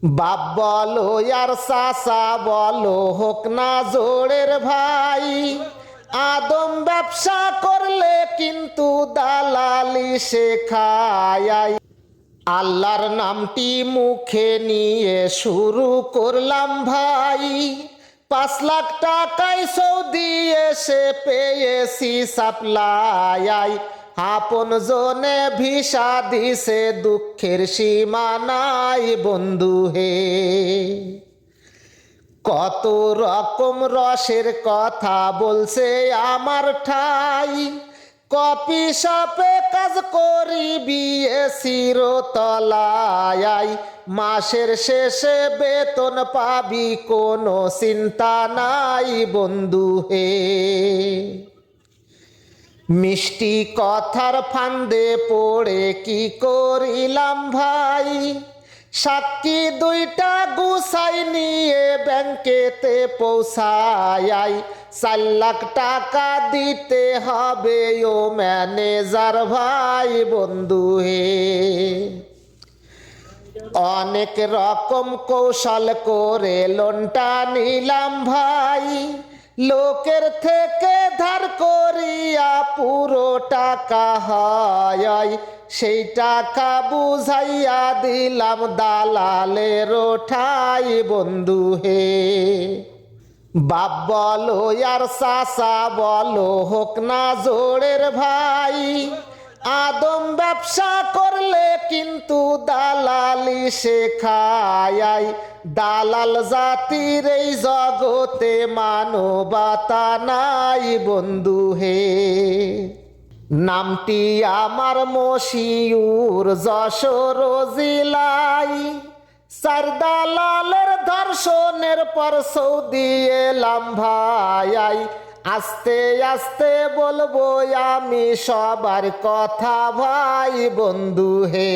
বাপ বলো আর চাচা বলো হোক না জোড়ের ভাই, আদম ব্যবসা করলে কিন্তু দালালি শেখায়। আল্লাহর নামটি মুখে নিয়ে শুরু করলাম ভাই, 5 লাখ টাকায় সৌদি এসে পেয়েছি সাপ্লাই। আপন জনে ভিসা দিছে দুঃখের সীমা নাই বন্ধু হে। কত রকম রসের কথা বলছে আমার ঠাই, কপি শপে কাজ করি বিএসির তলায়। মাসের শেষে বেতন পাবি কোনো চিন্তা নাই বন্ধু হে। মিষ্টি কথার ফান্দে পড়ে কি করিলাম ভাই, সাক্ষী 2টা গুছাই নিয়ে ব্যাংকেতে পৌঁছাই। 4 লাখ টাকা দিতে হবে ও ম্যানেজার ভাই বন্ধু হে। অনেক রকম কৌশল করে লোনটা নিলাম ভাই, লোকের থেকে ধার করিয়া পুরো টাকা হয়। সেই টাকা বুঝাইয়া দিলাম দালালের ঠাই বন্ধু হে। বাপ বলো আর চাচা বলো হোক না জোড়ের ভাই, আদম ব্যবসা করলে কিন্তু দালালি শেখায়। দালাল জাতির এই জগতে মানবতা নাই বন্ধু হে। নামটি আমার মশিউর যশোর জেলায়, 4 দালালের ধর্ষণের পর সৌদি এলাম ভাই। আস্তে আস্তে বলবো আমি সবার কথা ভাই বন্ধু হে।